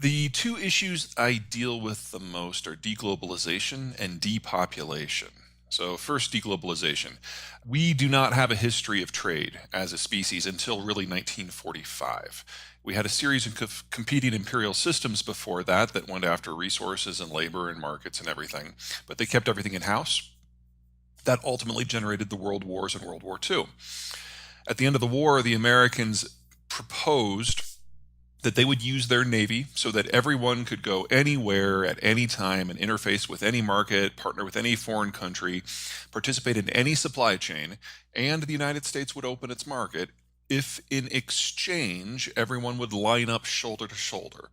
The two issues I deal with the most are deglobalization and depopulation. So, first, deglobalization. We do not have a history of trade as a species until really 1945. We had a series of competing imperial systems before that went after resources and labor and markets and everything, but they kept everything in house. That ultimately generated the World Wars and World War II. At the end of the war, the Americans proposed that they would use their Navy so that everyone could go anywhere at any time and interface with any market, partner with any foreign country, participate in any supply chain, and the United States would open its market if in exchange everyone would line up shoulder to shoulder,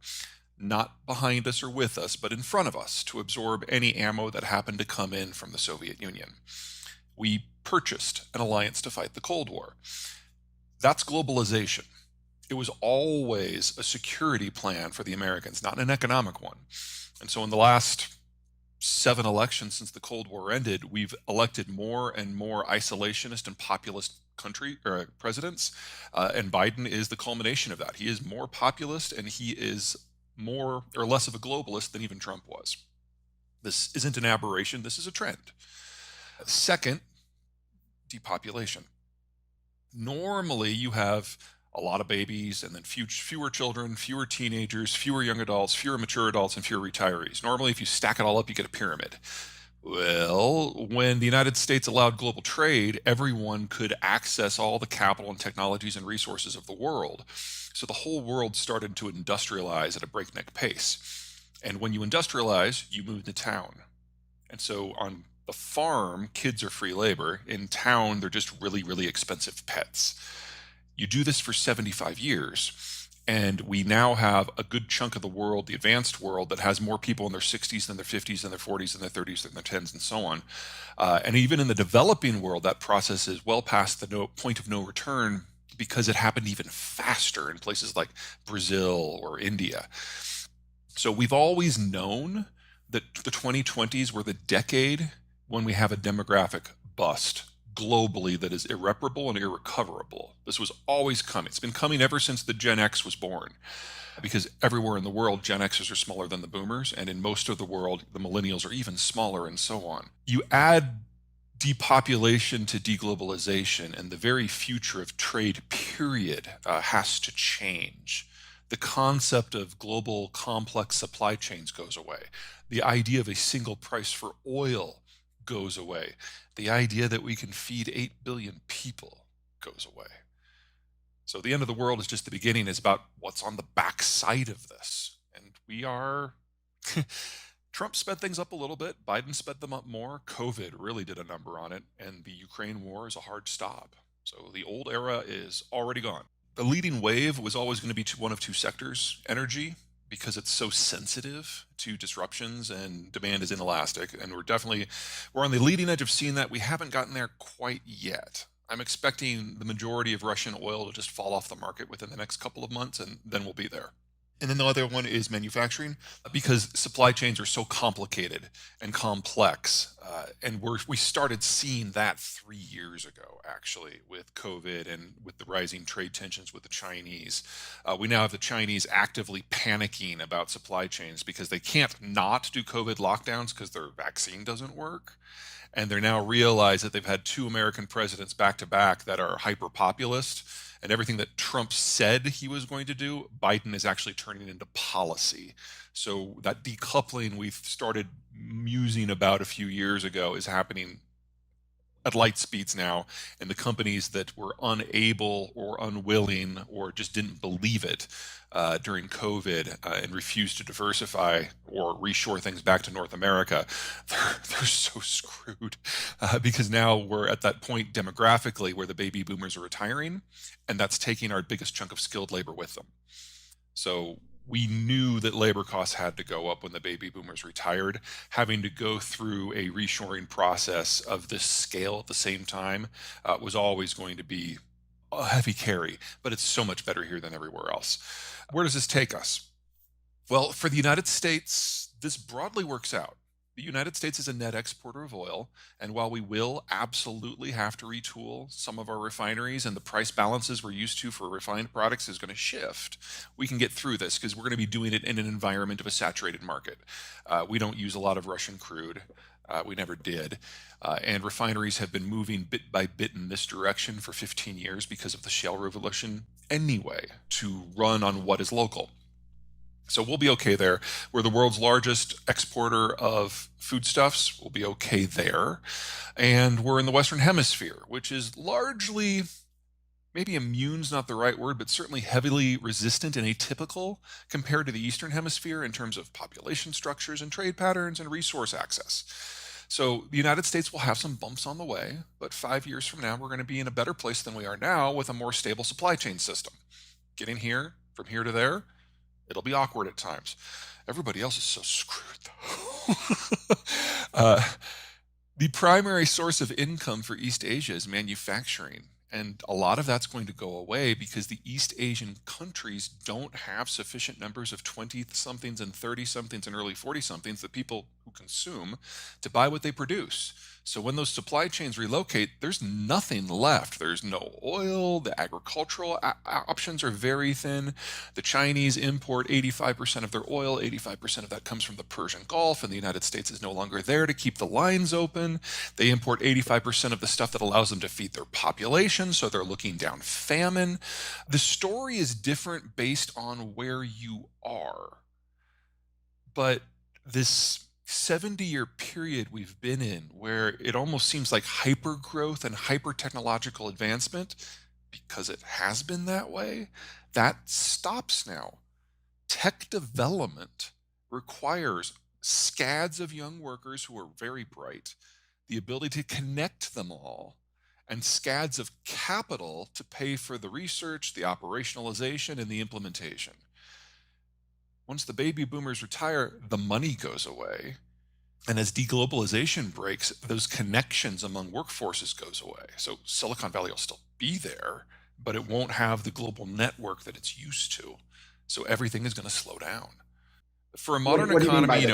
not behind us or with us, but in front of us to absorb any ammo that happened to come in from the Soviet Union. We purchased an alliance to fight the Cold War. That's globalization. It was always a security plan for the Americans, not an economic one. And so in the last 7 elections since the Cold War ended, we've elected more and more isolationist and populist presidents, and Biden is the culmination of that. He is more populist and he is more or less of a globalist than even Trump was. This isn't an aberration, this is a trend. Second, depopulation. Normally you have a lot of babies and then fewer children, fewer teenagers, fewer young adults, fewer mature adults, and fewer retirees. Normally, if you stack it all up, you get a pyramid. Well, when the United States allowed global trade, everyone could access all the capital and technologies and resources of the world. So the whole world started to industrialize at a breakneck pace. And when you industrialize, you move to town. And so on the farm, kids are free labor. In town, they're just really, really expensive pets. You do this for 75 years, and we now have a good chunk of the world, the advanced world, that has more people in their 60s than their 50s than their 40s than their 30s than their 10s and so on. And even in the developing world, that process is well past the point of no return because it happened even faster in places like Brazil or India. So we've always known that the 2020s were the decade when we have a demographic bust globally that is irreparable and irrecoverable. This was always coming. It's been coming ever since the Gen X was born, because everywhere in the world, Gen Xers are smaller than the boomers, and in most of the world, the millennials are even smaller, and so on. You add depopulation to deglobalization, and the very future of trade, period, has to change. The concept of global complex supply chains goes away. The idea of a single price for oil goes away. The idea that we can feed 8 billion people goes away. So the end of the world is just the beginning. It's about what's on the backside of this. And we are... Trump sped things up a little bit. Biden sped them up more. COVID really did a number on it. And the Ukraine war is a hard stop. So the old era is already gone. The leading wave was always going to be one of two sectors: energy, because it's so sensitive to disruptions and demand is inelastic. And we're on the leading edge of seeing that. We haven't gotten there quite yet. I'm expecting the majority of Russian oil to just fall off the market within the next couple of months, and then we'll be there. And then the other one is manufacturing, because supply chains are so complicated and complex. And we started seeing that 3 years ago, actually, with COVID and with the rising trade tensions with the Chinese. We now have the Chinese actively panicking about supply chains because they can't not do COVID lockdowns because their vaccine doesn't work. And they're now realize that they've had 2 American presidents back to back that are hyper populist, and everything that Trump said he was going to do, Biden is actually turning into policy. So that decoupling we've started musing about a few years ago is happening at light speeds now, and the companies that were unable or unwilling or just didn't believe it during COVID and refused to diversify or reshore things back to North America, they're so screwed because now we're at that point demographically where the baby boomers are retiring, and that's taking our biggest chunk of skilled labor with them. So we knew that labor costs had to go up when the baby boomers retired. Having to go through a reshoring process of this scale at the same time was always going to be a heavy carry, but it's so much better here than everywhere else. Where does this take us? Well, for the United States, this broadly works out The United States is a net exporter of oil, and while we will absolutely have to retool some of our refineries and the price balances we're used to for refined products is going to shift, we can get through this because we're going to be doing it in an environment of a saturated market. We don't use a lot of Russian crude. We never did. And refineries have been moving bit by bit in this direction for 15 years because of the shale revolution anyway, to run on what is local. So we'll be okay there. We're the world's largest exporter of foodstuffs. We'll be okay there. And we're in the Western Hemisphere, which is largely, maybe immune's not the right word, but certainly heavily resistant and atypical compared to the Eastern Hemisphere in terms of population structures and trade patterns and resource access. So the United States will have some bumps on the way, but 5 years from now, we're going to be in a better place than we are now with a more stable supply chain system. Getting here, from here to there, it'll be awkward at times. Everybody else is so screwed, though. The primary source of income for East Asia is manufacturing. And a lot of that's going to go away because the East Asian countries don't have sufficient numbers of 20-somethings and 30-somethings and early 40-somethings, the people who consume, to buy what they produce. So when those supply chains relocate, there's nothing left. There's no oil. The agricultural options are very thin. The Chinese import 85% of their oil. 85% of that comes from the Persian Gulf, and the United States is no longer there to keep the lines open. They import 85% of the stuff that allows them to feed their population, so they're looking down famine. The story is different based on where you are. But this 70-year period we've been in where it almost seems like hyper growth and hyper technological advancement, because it has been that way, that stops now. Tech development requires scads of young workers who are very bright, the ability to connect them all, and scads of capital to pay for the research, the operationalization, and the implementation. Once the baby boomers retire, the money goes away. And as deglobalization breaks, those connections among workforces goes away. So Silicon Valley will still be there, but it won't have the global network that it's used to. So everything is going to slow down. For a modern economy,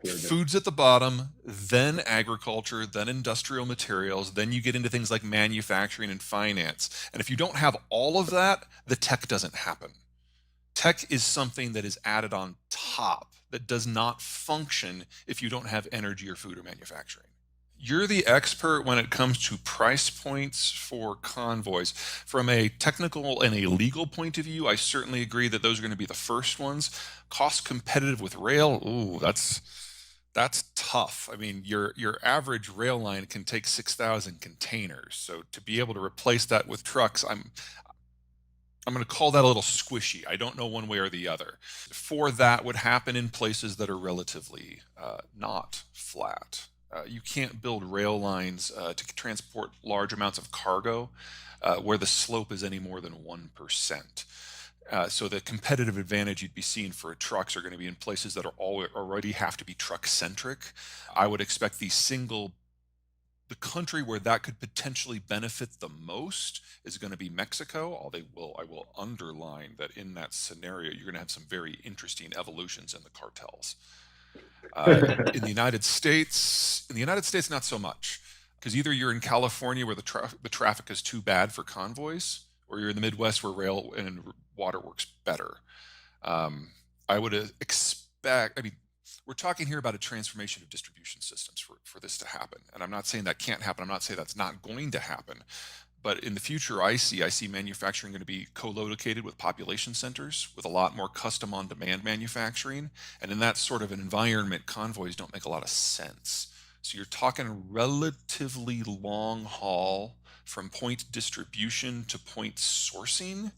food's at the bottom, then agriculture, then industrial materials, then you get into things like manufacturing and finance. And if you don't have all of that, the tech doesn't happen. Tech is something that is added on top that does not function if you don't have energy or food or manufacturing. You're the expert when it comes to price points for convoys. From a technical and a legal point of view, I certainly agree that those are going to be the first ones. Cost competitive with rail, ooh, that's tough. I mean, your average rail line can take 6,000 containers. So to be able to replace that with trucks, I'm going to call that a little squishy. I don't know one way or the other. For that would happen in places that are relatively not flat. You can't build rail lines to transport large amounts of cargo where the slope is any more than 1%. So the competitive advantage you'd be seeing for trucks are going to be in places that are already have to be truck-centric. I would expect the country where that could potentially benefit the most is going to be Mexico. I will underline that in that scenario, you're going to have some very interesting evolutions in the cartels. In the United States, not so much, because either you're in California where the traffic is too bad for convoys, or you're in the Midwest where rail and water works better. I would expect, we're talking here about a transformation of distribution systems for this to happen. And I'm not saying that can't happen. I'm not saying that's not going to happen. But in the future, I see manufacturing going to be co-located with population centers with a lot more custom on-demand manufacturing. And in that sort of an environment, convoys don't make a lot of sense. So you're talking relatively long haul from point distribution to point sourcing.